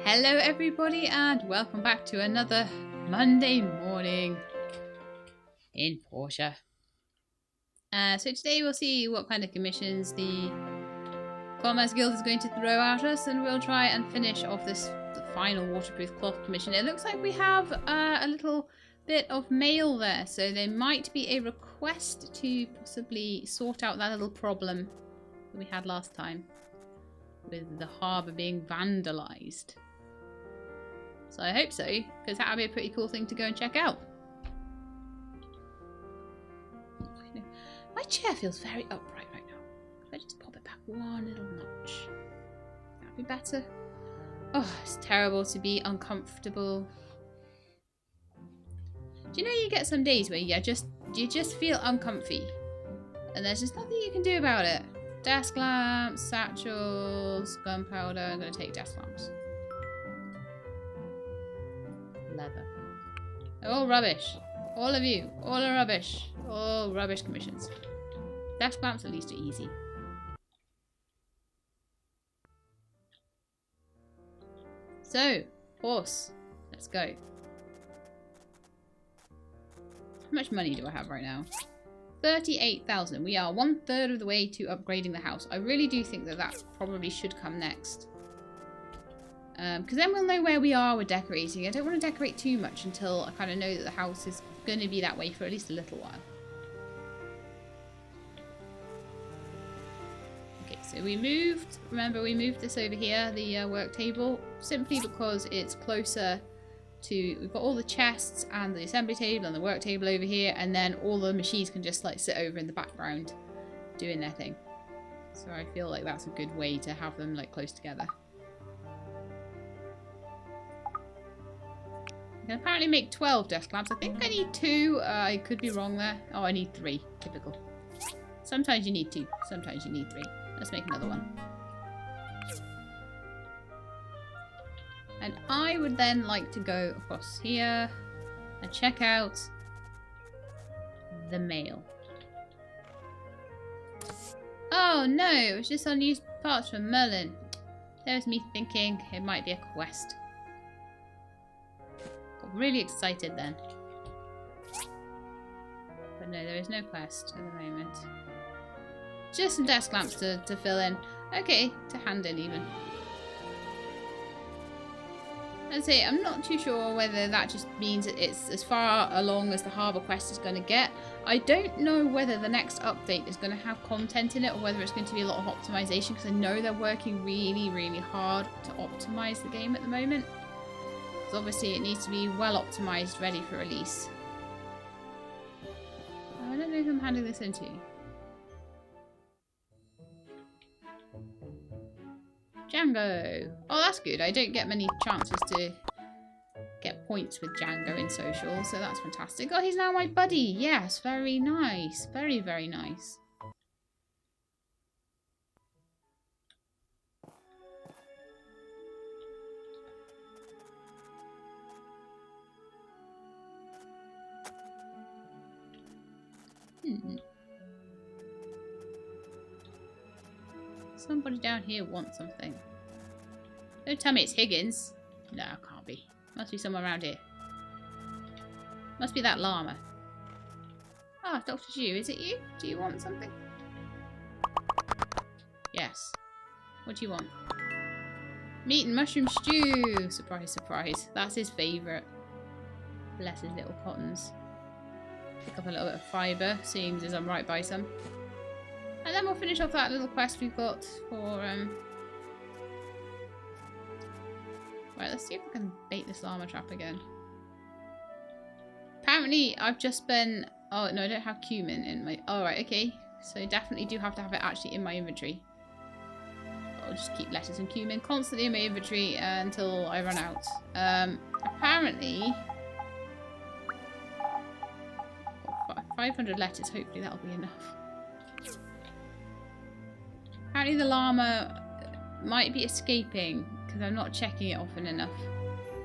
Hello everybody and welcome back to another Monday morning in Portia. So today we'll see what kind of commissions the Commerce Guild is going to throw at us, and we'll try and finish off this final waterproof cloth commission. It looks like we have a little bit of mail there, so there might be a request to possibly sort out that little problem that we had last time with the harbour being vandalised. So I hope so, because that would be a pretty cool thing to go and check out. My chair feels very upright right now. If I just pop it back one little notch, that'd be better. Oh, it's terrible to be uncomfortable. Do you know you get some days where you just feel uncomfy, and there's just nothing you can do about it? Desk lamps, satchels, gunpowder. I'm going to take desk lamps. Leather. They're all rubbish. All of you. All are rubbish. All rubbish commissions. Desk lamps at least are easy. So, horse. Let's go. How much money do I have right now? 38,000. We are 1/3 of the way to upgrading the house. I really do think that that probably should come next. Because then we'll know where we are with decorating. I don't want to decorate too much until I kind of know that the house is going to be that way for at least a little while. Okay, so we moved. Remember, we moved this over here, the work table, simply because it's closer to... We've got all the chests and the assembly table and the work table over here, and then all the machines can just like sit over in the background doing their thing. So I feel like that's a good way to have them like close together. I can apparently make 12 desk lamps. I think I need 2. I could be wrong there. Oh, I need 3. Typical. Sometimes you need 2. Sometimes you need 3. Let's make another one. And I would then like to go across here and check out the mail. Oh no, it was just unused parts from Merlin. There's me thinking it might be a quest. Got really excited then. But no, there is no quest at the moment. Just some desk lamps to fill in. Okay, to hand in even. I'd say I'm not too sure whether that just means that it's as far along as the harbour quest is going to get. I don't know whether the next update is going to have content in it, or whether it's going to be a lot of optimization, because I know they're working really, really hard to optimize the game at the moment. So obviously it needs to be well optimized, ready for release. I don't know who I'm handing this into. Django! Oh, that's good. I don't get many chances to get points with Django in social, so that's fantastic. Oh, he's now my buddy! Yes, very nice. Very, very nice. Somebody down here wants something. Don't tell me it's Higgins. No, it can't be. Must be someone around here. Must be that llama. Ah, Dr. Zhu, is it you? Do you want something? Yes. What do you want? Meat and mushroom stew! Surprise, surprise. That's his favourite. Bless his little cottons. Pick up a little bit of fibre, seeing as I'm right by some. And then we'll finish off that little quest we've got for, Right, let's see if we can bait this llama trap again. Apparently, I've just been... Oh, no, I don't have cumin in my... Oh, right, okay. So I definitely do have to have it actually in my inventory. I'll just keep lettuce and cumin constantly in my inventory until I run out. Apparently... 500 lettuce, hopefully that'll be enough. Apparently the llama might be escaping because I'm not checking it often enough.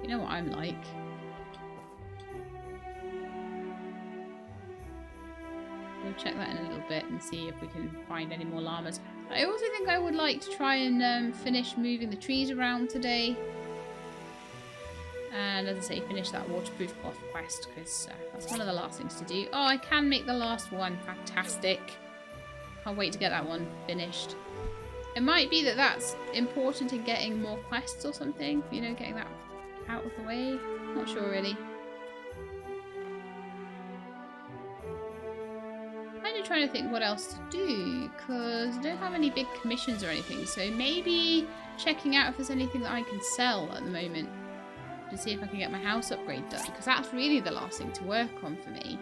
You know what I'm like. We'll check that in a little bit and see if we can find any more llamas. I also think I would like to try and finish moving the trees around today. And as I say, finish that waterproof cloth quest, because that's one of the last things to do. Oh, I can make the last one. Fantastic. Can't wait to get that one finished. It might be that that's important in getting more quests or something. You know, getting that out of the way. Not sure really. Kind of trying to think what else to do, because I don't have any big commissions or anything. So maybe checking out if there's anything that I can sell at the moment to see if I can get my house upgrade done, because that's really the last thing to work on for me.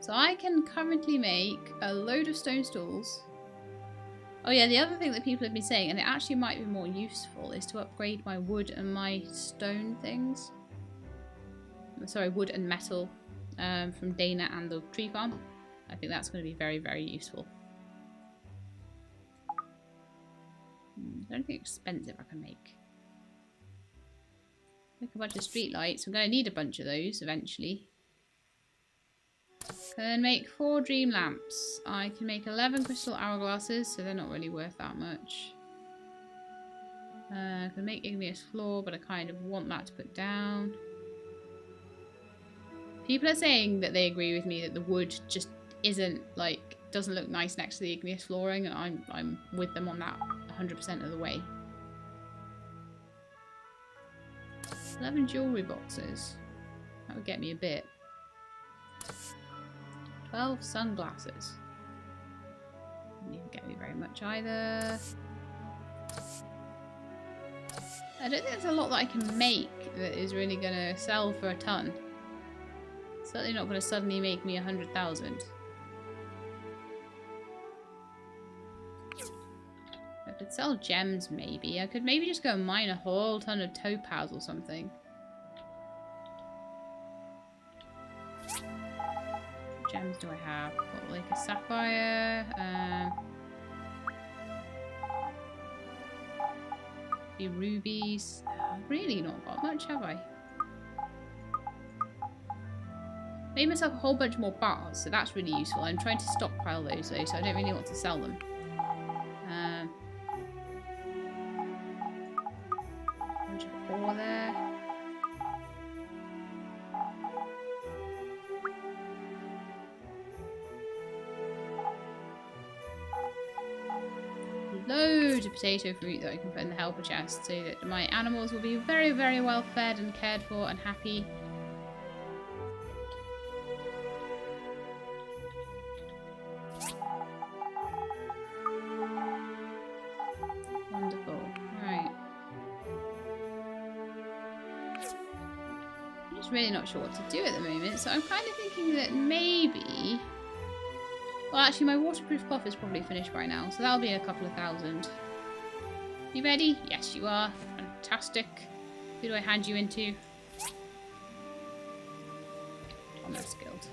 So I can currently make a load of stone stools. Oh yeah, the other thing that people have been saying, and it actually might be more useful, is to upgrade my wood and my stone things. Sorry, wood and metal from Dana and the tree farm. I think that's going to be very, very useful. Anything expensive I can make. Make a bunch of street lights. I'm going to need a bunch of those eventually. Can make 4 dream lamps. I can make 11 crystal hourglasses, so they're not really worth that much. I can make igneous floor, but I kind of want that to put down. People are saying that they agree with me that the wood just isn't, like, doesn't look nice next to the igneous flooring, and I'm with them on that 100% of the way. 11 jewellery boxes. That would get me a bit. 12 sunglasses. Didn't get me very much either. I don't think there's a lot that I can make that is really going to sell for a ton. Certainly not going to suddenly make me 100,000. I could sell gems maybe. I could maybe just go and mine a whole ton of topaz or something. What gems do I have? Got like a sapphire. The rubies. I've really not got much, have I? Made myself a whole bunch more bars, so that's really useful. I'm trying to stockpile those though, so I don't really want to sell them. Bunch of ore there. Loads of potato fruit that I can put in the helper chest, so that my animals will be very, very well fed and cared for and happy. Wonderful. Right. I'm just really not sure what to do at the moment, so I'm kind of thinking that maybe... Well, actually, my waterproof cloth is probably finished by now, so that'll be a couple of thousand. You ready? Yes, you are. Fantastic. Who do I hand you into? Commerce Guild.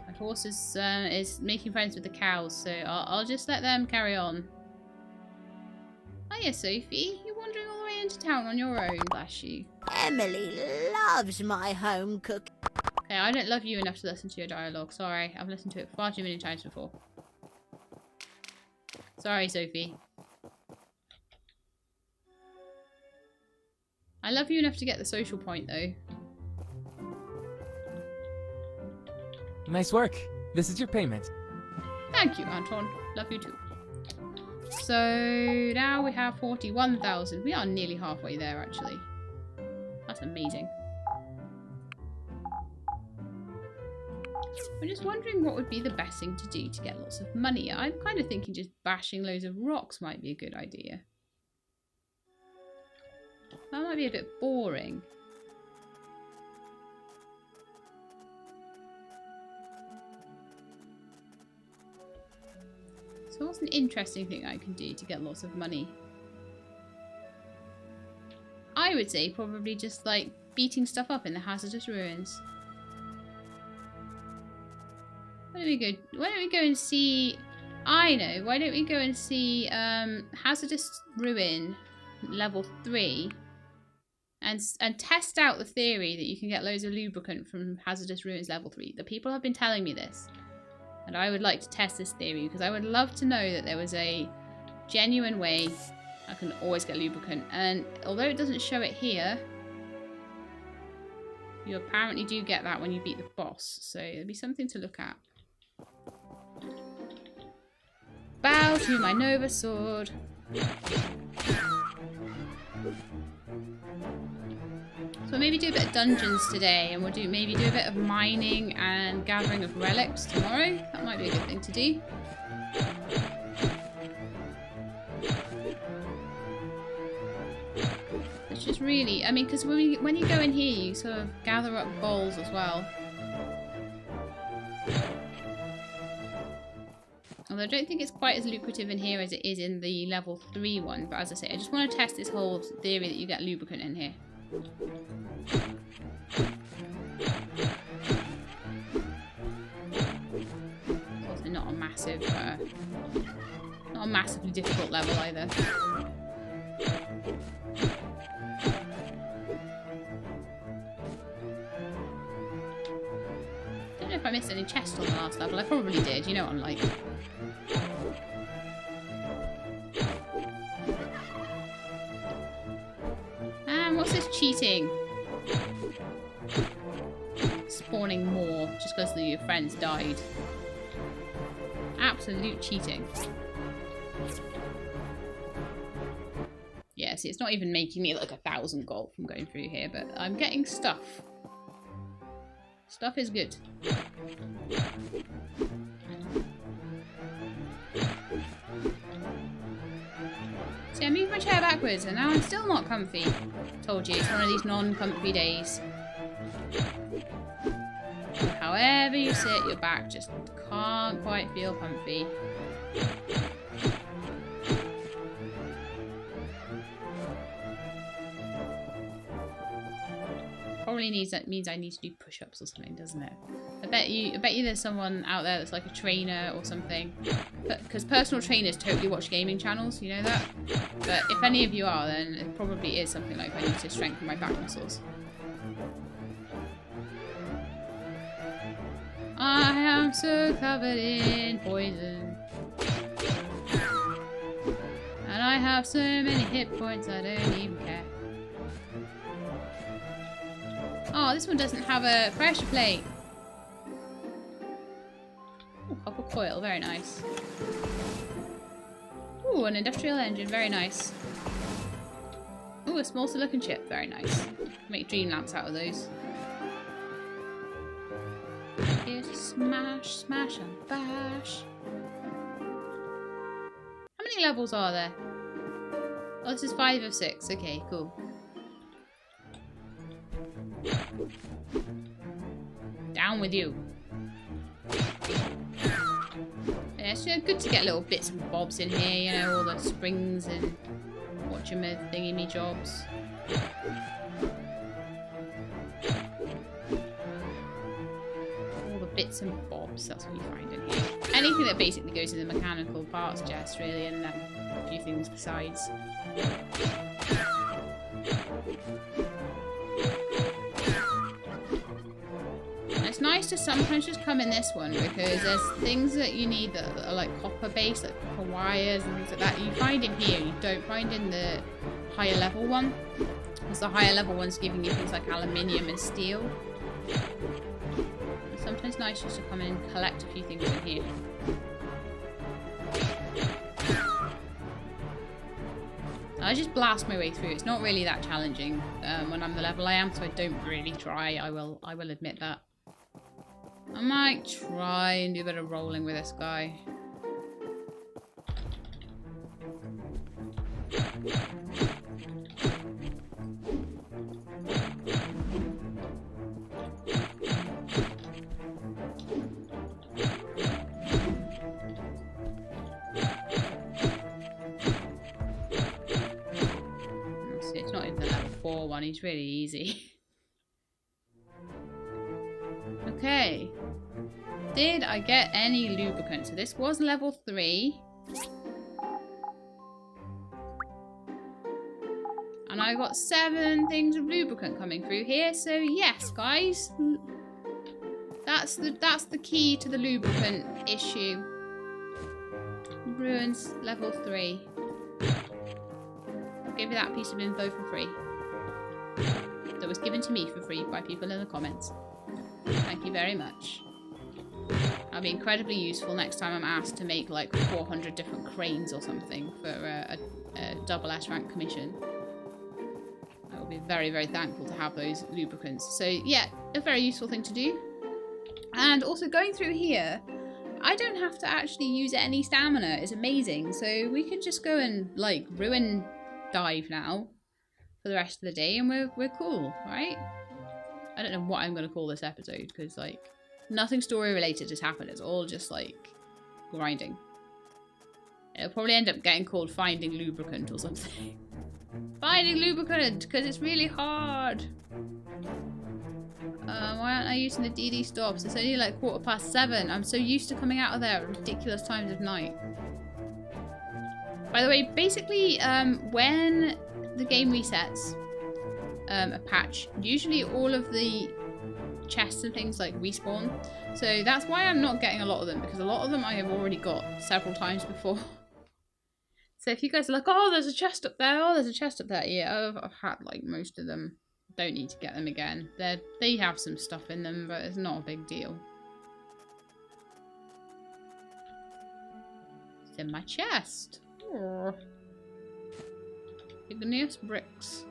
My horse is making friends with the cows, so I'll just let them carry on. Hiya, Sophie. You're wandering all the way into town on your own, bless you. Emily loves my home cook. Okay, I don't love you enough to listen to your dialogue. Sorry, I've listened to it far too many times before. Sorry, Sophie. I love you enough to get the social point, though. Nice work. This is your payment. Thank you, Anton. Love you too. So now we have 41,000. We are nearly halfway there, actually. That's amazing. I'm just wondering what would be the best thing to do to get lots of money. I'm kind of thinking just bashing loads of rocks might be a good idea. That might be a bit boring. So what's an interesting thing I can do to get lots of money? I would say probably just like beating stuff up in the Hazardous Ruins. Why don't we go and see... I know, why don't we go and see Hazardous Ruin level 3 and test out the theory that you can get loads of lubricant from Hazardous Ruins level 3. The people have been telling me this. And I would like to test this theory because I would love to know that there was a genuine way I can always get lubricant. And although it doesn't show it here, you apparently do get that when you beat the boss. So it'll be something to look at. Bow to my Nova sword. So maybe do a bit of dungeons today, and we'll maybe do a bit of mining and gathering of relics tomorrow. That might be a good thing to do. It's just really, I mean, because when you go in here, you sort of gather up bowls as well. Although I don't think it's quite as lucrative in here as it is in the level 3 one. But as I say, I just want to test this whole theory that you get lubricant in here. It's also not a massively difficult level either. I don't know if I missed any chests on the last level. I probably did. You know what I'm like. And what's this cheating? Spawning more just because your friends died. Absolute cheating. Yeah, see, it's not even making me like 1,000 gold from going through here, but I'm getting stuff. Stuff is good. See, I moved my chair backwards and now I'm still not comfy. Told you, it's one of these non-comfy days. However you sit, your back just can't quite feel comfy. Probably means I need to do push-ups or something, doesn't it? I bet you there's someone out there that's like a trainer or something. Because personal trainers totally watch gaming channels, you know that? But if any of you are, then it probably is something like I need to strengthen my back muscles. I am so covered in poison. And I have so many hit points I don't even care. Oh, this one doesn't have a pressure plate. Ooh, copper coil, very nice. Ooh, an industrial engine, very nice. Ooh, a small silicon chip, very nice. Make dream lamps out of those. Here's a smash, smash and bash. How many levels are there? Oh, this is 5 of 6. Okay, cool. Down with you. Yeah, it's good to get little bits and bobs in here, you know, all the springs and whatchamith thingy-me jobs. All the bits and bobs, that's what you find in here. Anything that basically goes in the mechanical parts chest, really, and a few things besides. It's nice to sometimes just come in this one because there's things that you need that are like copper based, like copper wires and things like that. You find in here, you don't find in the higher level one. Because the higher level one's giving you things like aluminium and steel. It's sometimes nice just to come in and collect a few things in here. I just blast my way through. It's not really that challenging when I'm the level I am, so I don't really try. I will admit that. I might try and do a bit of rolling with this guy. See, it's not even the level 4 one. He's really easy. Okay. Did I get any lubricant? So this was level 3. And I got 7 things of lubricant coming through here. So yes, guys. That's the key to the lubricant issue. Ruins level 3. I'll give you that piece of info for free. That was given to me for free by people in the comments. Thank you very much. I'll be incredibly useful next time I'm asked to make like 400 different cranes or something for a double S rank commission. I will be very, very thankful to have those lubricants. So yeah, a very useful thing to do. And also going through here, I don't have to actually use any stamina. It's amazing. So we can just go and like ruin dive now for the rest of the day and we're cool, right? I don't know what I'm going to call this episode because like nothing story related has happened. It's all just like grinding. It'll probably end up getting called Finding Lubricant or something. Finding Lubricant because it's really hard. Why aren't I using the DD stops? It's only like 7:15. I'm so used to coming out of there at ridiculous times of night. By the way, basically, when the game resets a patch, usually all of the chests and things like respawn. So that's why I'm not getting a lot of them, because a lot of them I have already got several times before. So if you guys are like, oh, there's a chest up there, oh, there's a chest up there, yeah, I've had like most of them. Don't need to get them again. They have some stuff in them, but it's not a big deal. It's in my chest. Oh. Igneous bricks.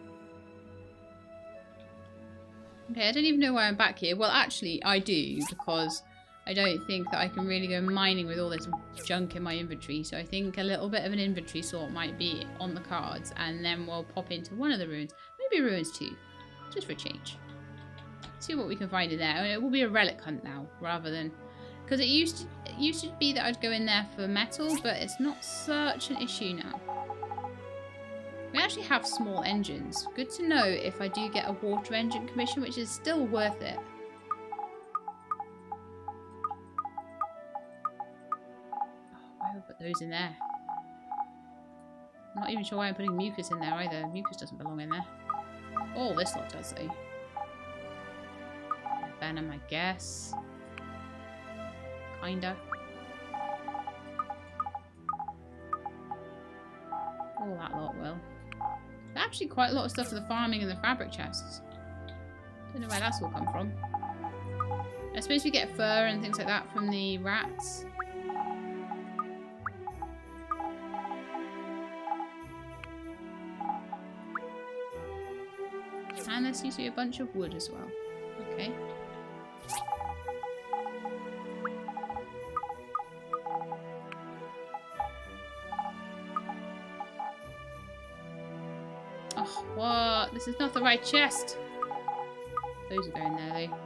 Okay, I don't even know why I'm back here. Well, actually, I do, because I don't think that I can really go mining with all this junk in my inventory. So I think a little bit of an inventory sort might be on the cards, and then we'll pop into one of the ruins. Maybe ruins 2. Just for a change. See what we can find in there. I mean, it will be a relic hunt now, rather than... Because it used to be that I'd go in there for metal, but it's not such an issue now. We actually have small engines. Good to know if I do get a water engine commission, which is still worth it. Oh, why would I put those in there? I'm not even sure why I'm putting mucus in there either. Mucus doesn't belong in there. Oh, this lot does though. Venom, I guess. Kinda. Oh, that lot will. There's actually quite a lot of stuff for the farming and the fabric chests. Don't know where that's all come from. I suppose we get fur and things like that from the rats. And there seems to be a bunch of wood as well. Okay. Oh, what? This is not the right chest. Those are going there, though.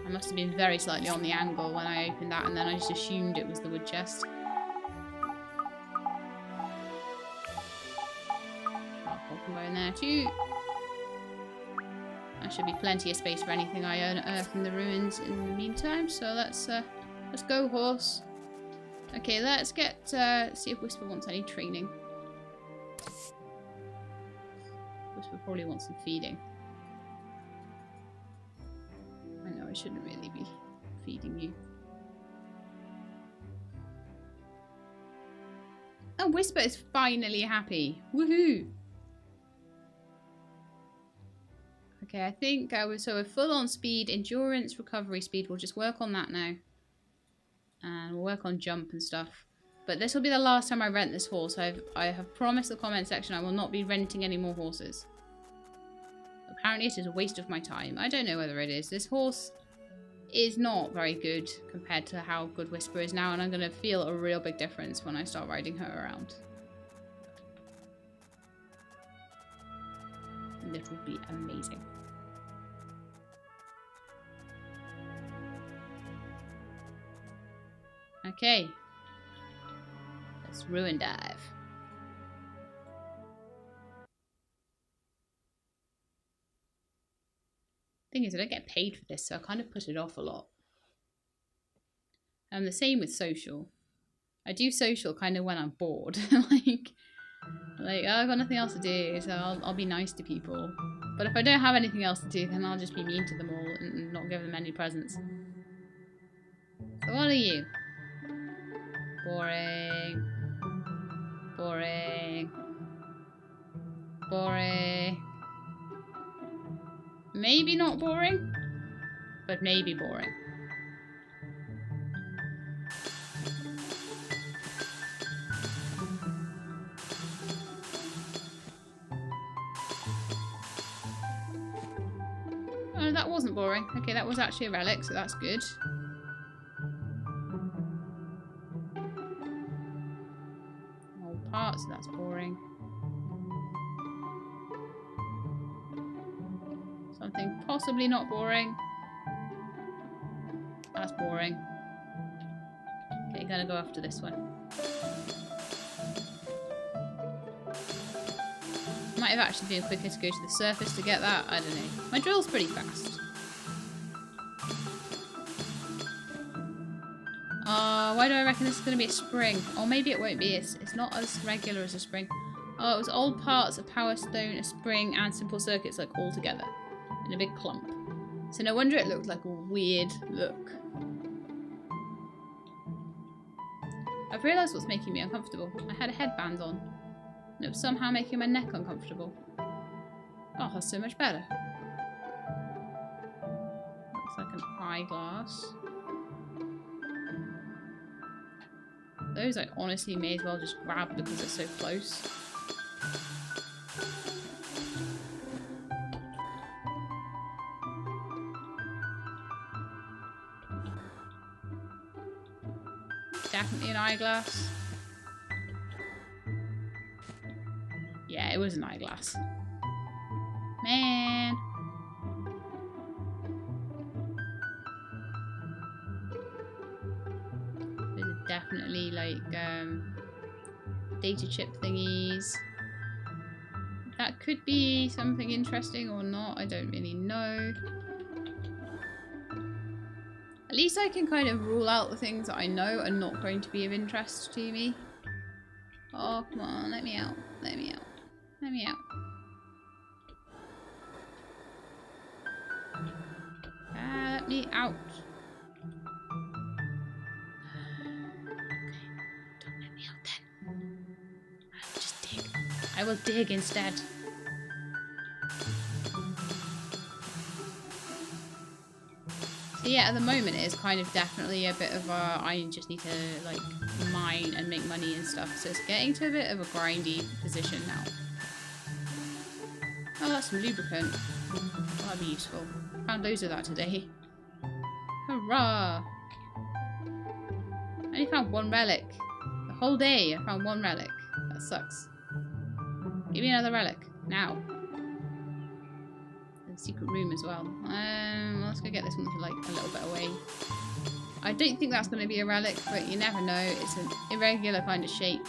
I must have been very slightly on the angle when I opened that, and then I just assumed it was the wood chest. Go in there too. There should be plenty of space for anything I unearth in the ruins in the meantime. So let's go, horse. Okay, let's get see if Whisper wants any training. Whisper probably wants some feeding. I know I shouldn't really be feeding you. Oh, Whisper is finally happy. Woohoo! Okay, I think so. A full-on speed, endurance, recovery speed. We'll just work on that now, and we'll work on jump and stuff. But this will be the last time I rent this horse. I have promised the comment section I will not be renting any more horses. Apparently, it is a waste of my time. I don't know whether it is. This horse is not very good compared to how good Whisper is now, and I'm going to feel a real big difference when I start riding her around. And it will be amazing. Okay, let's ruin dive. Thing is, I don't get paid for this, so I kind of put it off a lot. The same with social. I do social kind of when I'm bored, like I've got nothing else to do, so I'll be nice to people. But if I don't have anything else to do, then I'll just be mean to them all and not give them any presents. So what are you? Boring. Boring. Boring. Maybe not boring, but maybe boring. Oh, that wasn't boring. Okay, that was actually a relic, so that's good. Old parts, so that's boring. Something possibly not boring. That's boring. Okay, gonna go after this one. Might have actually been quicker to go to the surface to get that. I don't know. My drill's pretty fast. Why do I reckon this is going to be a spring? Or maybe it won't be. It's not as regular as a spring. Oh, it was old parts, a power stone, a spring, and simple circuits like all together in a big clump. So no wonder it looked like a weird look. I've realised what's making me uncomfortable. I had a headband on. And it was somehow making my neck uncomfortable. Oh, that's so much better. Looks like an eyeglass. Those I honestly may as well just grab because they're so close. Definitely an eyeglass. Yeah, it was an eyeglass. Man. Those are definitely like data chip thingies. That could be something interesting or not, I don't really know. At least I can kind of rule out the things that I know are not going to be of interest to me. Oh, come on, let me out. Let me out. Let me out. Let me out. Okay, don't let me out then. I'll just dig. I will dig instead. So yeah, at the moment it is kind of definitely a bit of a, I just need to like mine and make money and stuff. So it's getting to a bit of a grindy position now. Oh, that's some lubricant. That'd be useful. Found loads of that today. Hurrah! I only found one relic. The whole day I found one relic. That sucks. Give me another relic. Now. There's a secret room as well. Let's go get this one for like a little bit away. I don't think that's going to be a relic, but you never know. It's an irregular kind of shape.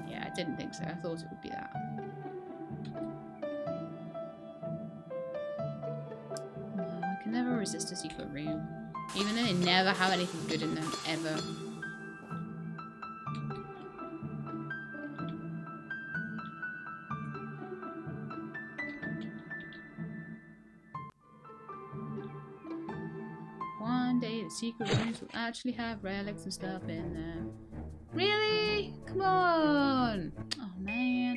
Yeah, I didn't think so. I thought it would be that. I can never resist a secret room. Even though they never have anything good in them, ever. One day the secret rooms will actually have relics and stuff in them. Really? Come on! Oh man.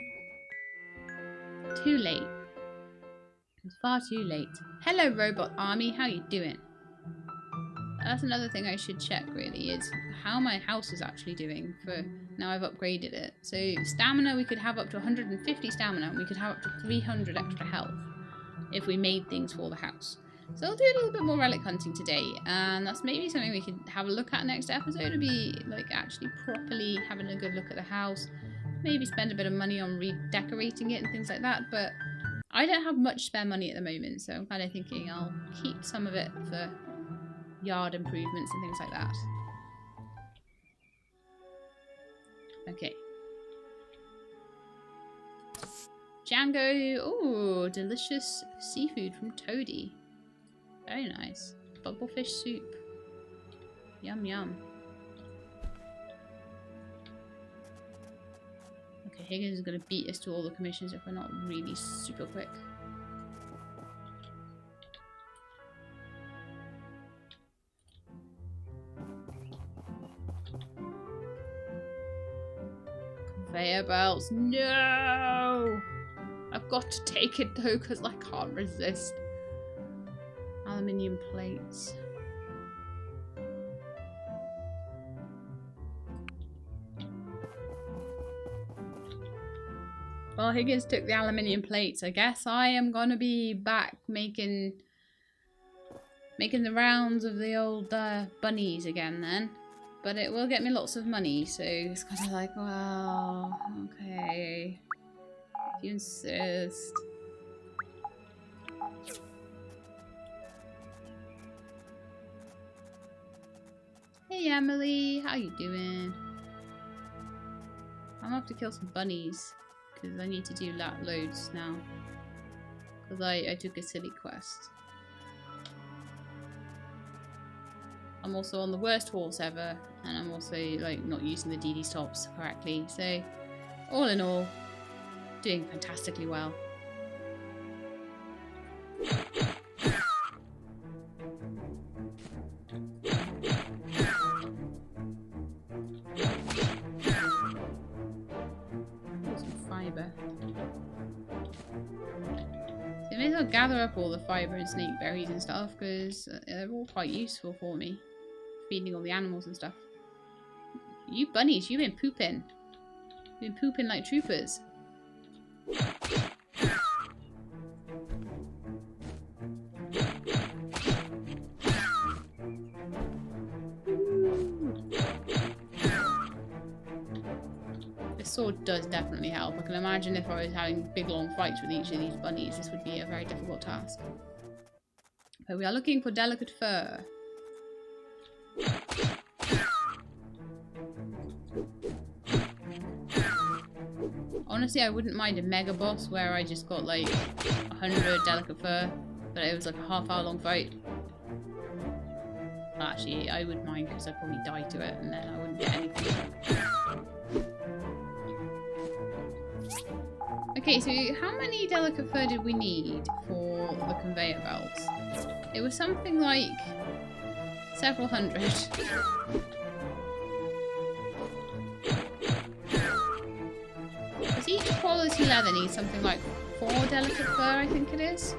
Too late. It's far too late. Hello, robot army. How you doing? That's another thing I should check, really, is how my house is actually doing for now I've upgraded it. So stamina, we could have up to 150 stamina, and we could have up to 300 extra health if we made things for the house. So I'll do a little bit more relic hunting today, and that's maybe something we could have a look at next episode, to be like actually properly having a good look at the house. Maybe spend a bit of money on redecorating it and things like that, but I don't have much spare money at the moment, so I'm kind of thinking I'll keep some of it for yard improvements and things like that. Okay. Django. Oh, delicious seafood from Toadie. Very nice. Bubblefish soup. Yum yum. Okay, Higgins is going to beat us to all the commissions if we're not really super quick. Conveyor belts. No! I've got to take it though because I can't resist. Aluminium plates. Well, Higgins took the aluminium plates. I guess I am gonna be back making the rounds of the old bunnies again then. But it will get me lots of money, so it's kind of like, well, okay. If you insist. Hey Emily, how you doing? I'm gonna have to kill some bunnies. Because I need to do loads now. Because I took a silly quest. I'm also on the worst horse ever. And I'm also like not using the DD stops correctly. So all in all, doing fantastically well. So I may as well gather up all the fibre and snake berries and stuff because they're all quite useful for me. Feeding all the animals and stuff. You bunnies, you've been pooping. You've been pooping like troopers. This sword does definitely help. I can imagine if I was having big long fights with each of these bunnies, this would be a very difficult task. But we are looking for delicate fur. Honestly, I wouldn't mind a mega boss where I just got like 100 delicate fur, but it was like a half-hour long fight. Actually, I would mind because I'd probably die to it and then I wouldn't get anything. Okay, so how many delicate fur did we need for the conveyor belts? It was something like several hundred. Does each quality leather need something like 4 delicate fur, I think it is?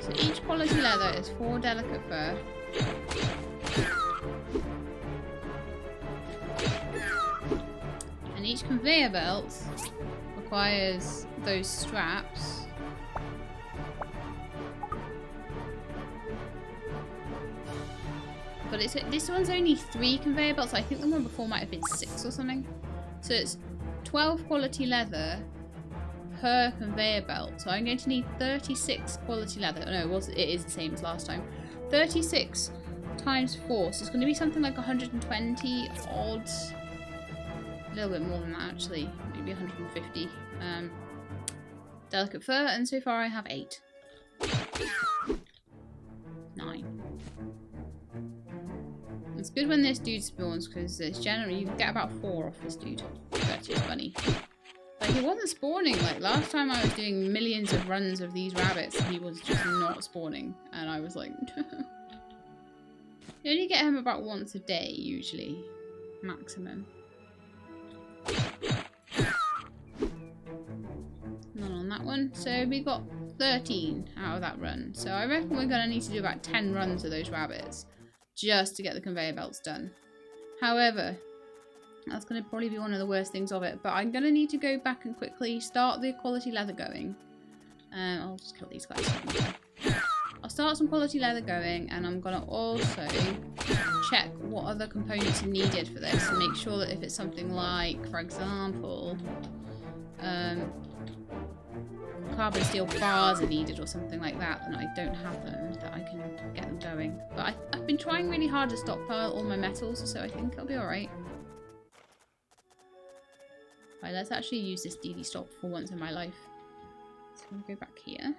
So each quality leather is 4 delicate fur. And each conveyor belt requires those straps. But this one's only 3 conveyor belts. I think the one before might have been 6 or something. So it's 12 quality leather per conveyor belt. So I'm going to need 36 quality leather. No, it is the same as last time. 36 times 4. So it's going to be something like 120 odd. A little bit more than that actually. Maybe 150. Delicate fur. And so far I have 8. 9. It's good when this dude spawns because it's generally you can get about 4 off this dude. That's just funny. But he wasn't spawning. Like last time I was doing millions of runs of these rabbits and he was just not spawning. And I was like, you only get him about once a day usually. Maximum. None on that one. So we got 13 out of that run. So I reckon we're going to need to do about 10 runs of those rabbits. Just to get the conveyor belts done. However, that's going to probably be one of the worst things of it. But I'm going to need to go back and quickly start the quality leather going. I'll just kill these guys. I'll start some quality leather going. And I'm going to also check what other components are needed for this. And make sure that if it's something like, for example, carbon steel bars are needed or something like that, and I don't have them, that I can get them going. But I've been trying really hard to stockpile all my metals, so I think I'll be alright. Right, let's actually use this DD stop for once in my life. So I'm going to go back here.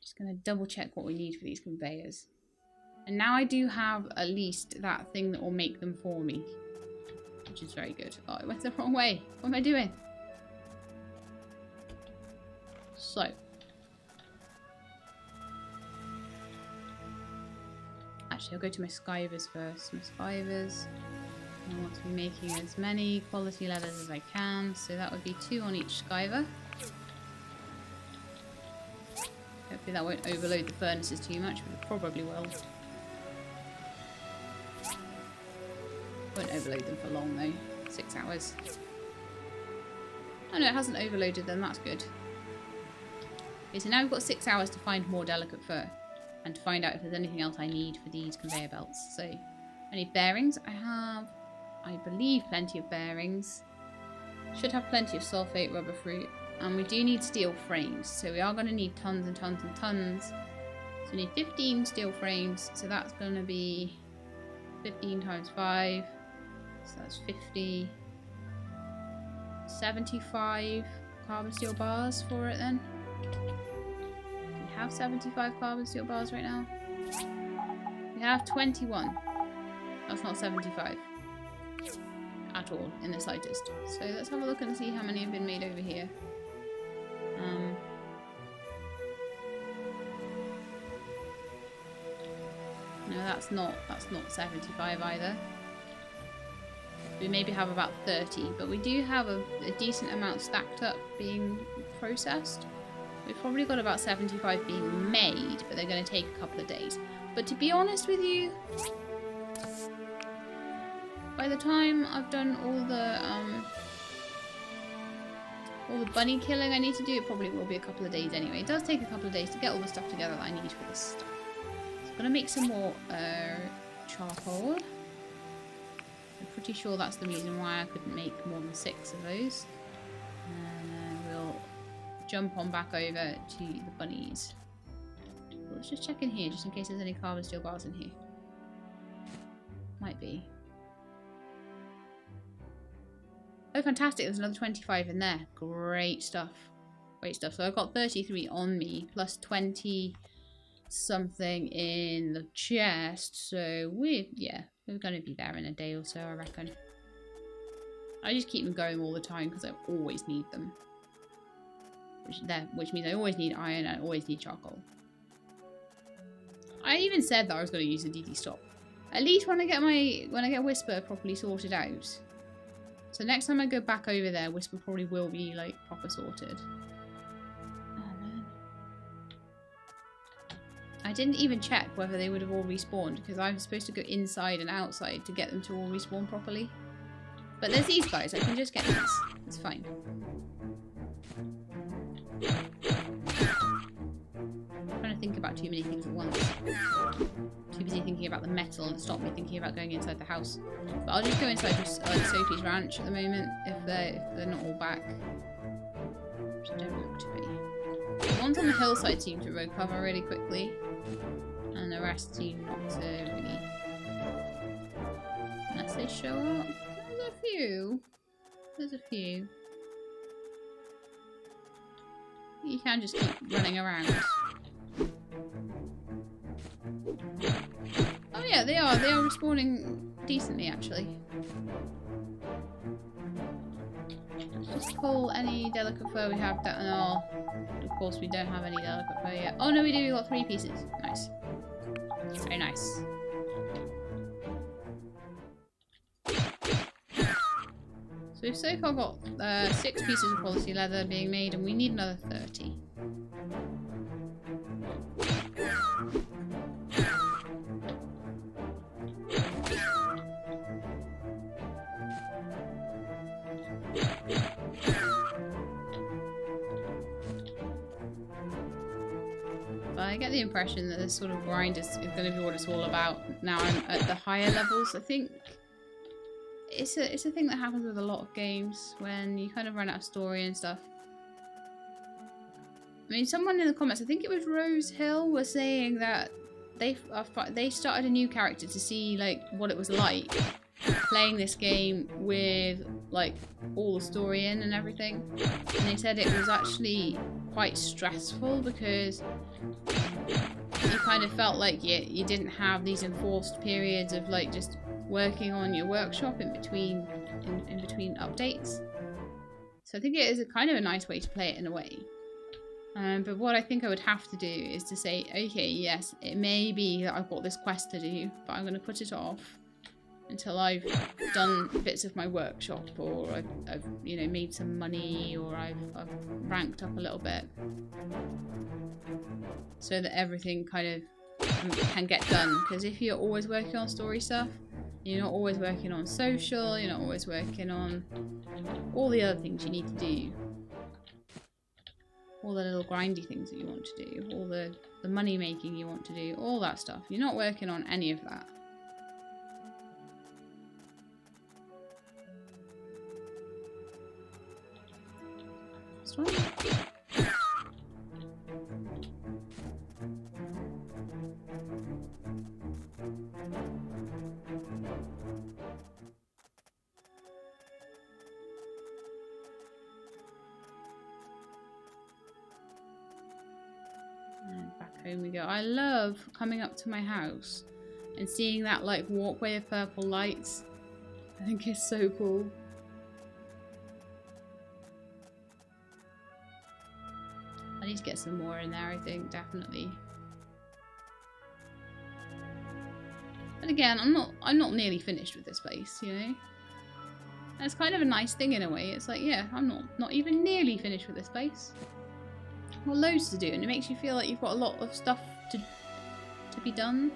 Just going to double check what we need for these conveyors. And now I do have at least that thing that will make them for me. Which is very good. Oh, I went the wrong way. What am I doing? So, Actually, I'll go to my skivers first. My skivers. I want to be making as many quality leathers as I can, so that would be 2 on each skiver. Hopefully that won't overload the furnaces too much, but it probably will. Won't overload them for long though. 6 hours. Oh no, it hasn't overloaded them, that's good. Okay, so now we've got 6 hours to find more delicate fur. And to find out if there's anything else I need for these conveyor belts. So, I need bearings. I have, I believe, plenty of bearings. Should have plenty of sulfate rubber fruit. And we do need steel frames. So we are going to need tons and tons and tons. So we need 15 steel frames. So that's going to be 15 times 5. So that's 50. 75 carbon steel bars for it then. Have 75 carbon steel bars right now. We have 21. That's not 75 at all in the slightest. So let's have a look and see how many have been made over here. No, that's not 75 either. We maybe have about 30, but we do have a decent amount stacked up being processed. We've probably got about 75 being made, but they're going to take a couple of days. But to be honest with you, by the time I've done all the bunny killing I need to do, it probably will be a couple of days anyway. It does take a couple of days to get all the stuff together that I need for this stuff. So I'm going to make some more charcoal. I'm pretty sure that's the reason why I couldn't make more than 6 of those. We'll jump on back over to the bunnies. Let's just check in here just in case there's any carbon steel bars in here. Might be. Oh, fantastic. There's another 25 in there. Great stuff. Great stuff. So I've got 33 on me plus 20 something in the chest. So we're going to be there in a day or so, I reckon. I just keep them going all the time because I always need them. Which means I always need iron and I always need charcoal. I even said that I was going to use the DD stop. At least when I get Whisper properly sorted out. So next time I go back over there, Whisper probably will be like proper sorted. Oh man. I didn't even check whether they would have all respawned because I was supposed to go inside and outside to get them to all respawn properly. But there's these guys, I can just get these. It's fine. I'm trying to think about too many things at once. Too busy thinking about the metal and stop me thinking about going inside the house. But I'll just go inside Sophie's ranch at the moment if they're not all back. Which they don't look to be. The ones on the hillside seem to recover really quickly. And the rest seem not to really. Unless they show up. There's a few. There's a few. You can just keep running around. Oh yeah, they are respawning decently actually. Let's just pull any delicate fur we have down. Oh, of course we don't have any delicate fur yet. Oh no, we do. We got 3 pieces. Nice. Very nice. So we've so far got 6 pieces of quality leather being made, and we need another 30. But I get the impression that this sort of grind is going to be what it's all about. Now I'm at the higher levels, I think. It's a thing that happens with a lot of games when you kind of run out of story and stuff. I mean, someone in the comments, I think it was Rose Hill, was saying that they started a new character to see like what it was like playing this game with like all the story in and everything. And they said it was actually quite stressful because you kind of felt like you didn't have these enforced periods of like just working on your workshop in between updates. So I think it is a kind of a nice way to play it in a way. But what I think I would have to do is to say, okay, yes, it may be that I've got this quest to do, but I'm going to put it off until I've done bits of my workshop, or I've you know, made some money, or I've ranked up a little bit, so that everything kind of can get done. Because if you're always working on story stuff, you're not always working on social, you're not always working on all the other things you need to do. All the little grindy things that you want to do, all the money making you want to do, all that stuff. You're not working on any of that. This one? Home we go. I love coming up to my house and seeing that like walkway of purple lights. I think it's so cool. I need to get some more in there, I think, definitely. But again, I'm not nearly finished with this place, you know? And it's kind of a nice thing in a way. It's like, yeah, I'm not even nearly finished with this place. Got loads to do, and it makes you feel like you've got a lot of stuff to be done.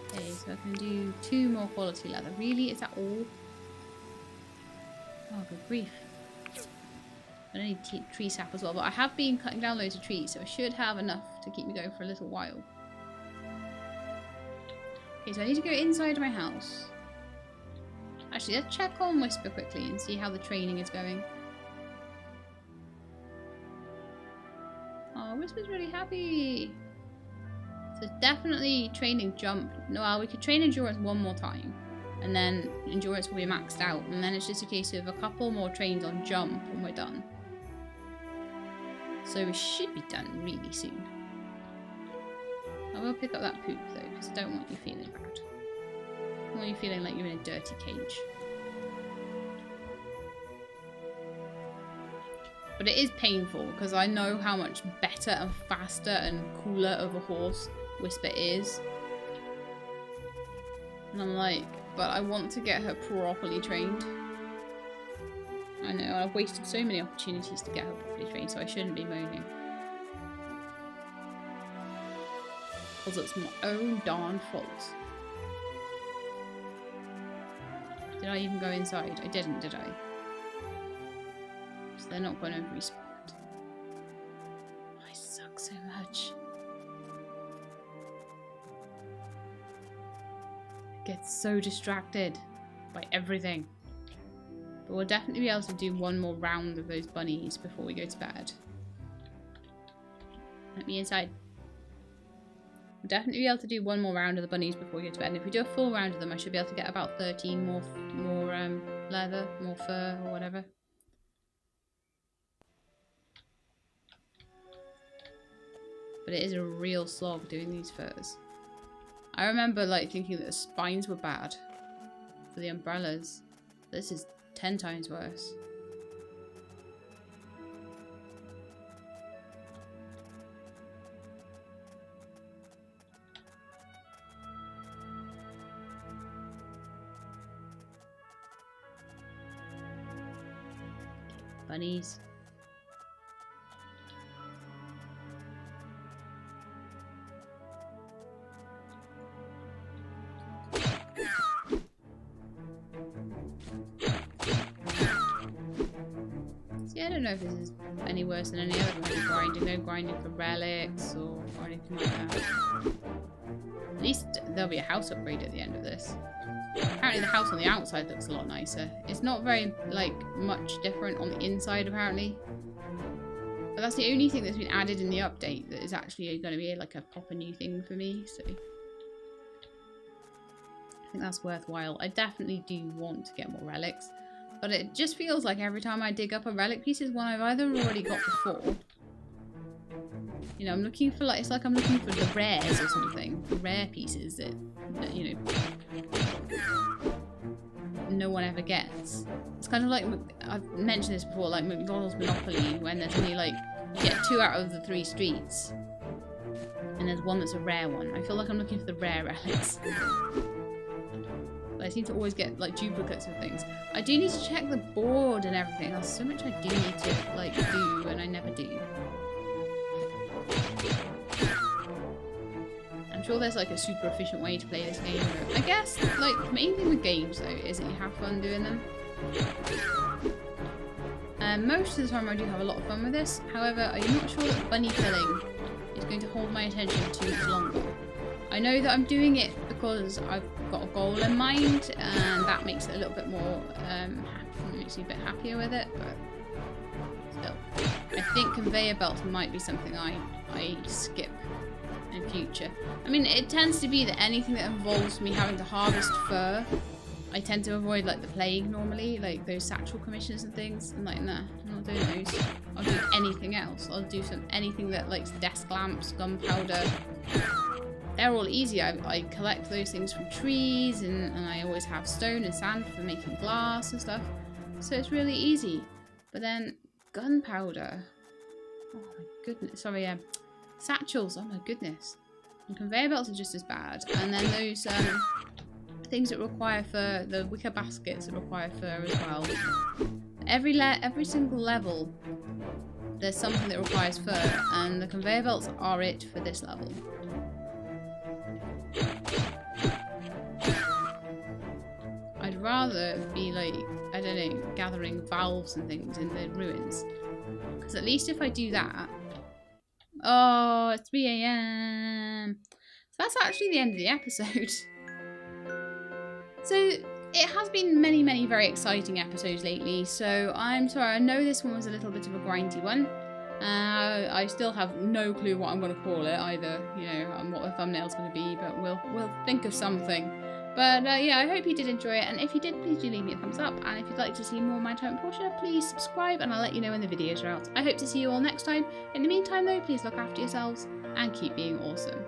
Okay, so I can do 2 more quality leather. Really? Is that all? Oh, good grief. I need tree sap as well, but I have been cutting down loads of trees, so I should have enough to keep me going for a little while. Okay, so I need to go inside my house. Actually, let's check on Whisper quickly and see how the training is going. Oh, Whisper's really happy. So definitely training jump. No, well, we could train endurance 1 more time. And then endurance will be maxed out. And then it's just a case of a couple more trains on jump and we're done. So we should be done really soon. I will pick up that poop though, because I don't want you feeling bad. I want you feeling like you're in a dirty cage. But it is painful because I know how much better and faster and cooler of a horse Whisper is. And I'm like, but I want to get her properly trained. I know, I've wasted so many opportunities to get her properly trained, so I shouldn't be moaning. Because it's my own darn fault. Did I even go inside? I didn't, did I? So they're not going to respawn. I suck so much. I get so distracted by everything. But we'll definitely be able to do 1 more round of those bunnies before we go to bed. Let me inside. We'll definitely be able to do 1 more round of the bunnies before we go to bed. And if we do a full round of them, I should be able to get about 13 more leather, more fur, or whatever. But it is a real slog doing these furs. I remember like thinking that the spines were bad for the umbrellas. This is 10 times worse. Bunnies. See, I don't know if this is any worse than any other one. Grinding, no grinding for relics or anything like that. At least there'll be a house upgrade at the end of this. Apparently the house on the outside looks a lot nicer. It's not very, like, much different on the inside, apparently. But that's the only thing that's been added in the update that is actually going to be, like, a proper new thing for me, so... I think that's worthwhile. I definitely do want to get more relics. But it just feels like every time I dig up a relic piece is one I've either already got before. You know, I'm looking for, like, it's like I'm looking for the rares or something. The rare pieces that you know... no one ever gets. It's kind of like, I've mentioned this before, like McDonald's Monopoly, when there's only like, you get 2 out of the 3 streets. And there's one that's a rare one. I feel like I'm looking for the rare relics. But I seem to always get like duplicates of things. I do need to check the board and everything. There's so much I do need to like do and I never do. I'm sure there's like a super efficient way to play this game. But I guess like the main thing with games though is that you have fun doing them. Most of the time I do have a lot of fun with this. However, I'm not sure that bunny killing is going to hold my attention too much longer. I know that I'm doing it because I've got a goal in mind, and that makes it a little bit more makes me a bit happier with it. But still, I think conveyor belts might be something I skip in future. I mean, it tends to be that anything that involves me having to harvest fur, I tend to avoid, like the plague normally, like those satchel commissions and things. I'm like, nah, I'm not doing those. I'll do anything else. I'll do anything that likes desk lamps, gunpowder. They're all easy. I collect those things from trees, and I always have stone and sand for making glass and stuff. So it's really easy. But then gunpowder. Oh my goodness. Sorry, satchels. Oh my goodness. And conveyor belts are just as bad. And then those things that require fur, the wicker baskets that require fur as well. Every single level, there's something that requires fur, and the conveyor belts are it for this level. I'd rather be like, I don't know, gathering valves and things in the ruins. Because at least if I do that... Oh, it's 3 AM. So that's actually the end of the episode. So it has been many very exciting episodes lately. So I'm sorry, I know this one was a little bit of a grindy one. I still have no clue what I'm going to call it either, you know, and what the thumbnail's going to be, but we'll think of something. But yeah, I hope you did enjoy it, and if you did, please do leave me a thumbs up, and if you'd like to see more of my Time At Portia, please subscribe, and I'll let you know when the videos are out. I hope to see you all next time. In the meantime though, please look after yourselves, and keep being awesome.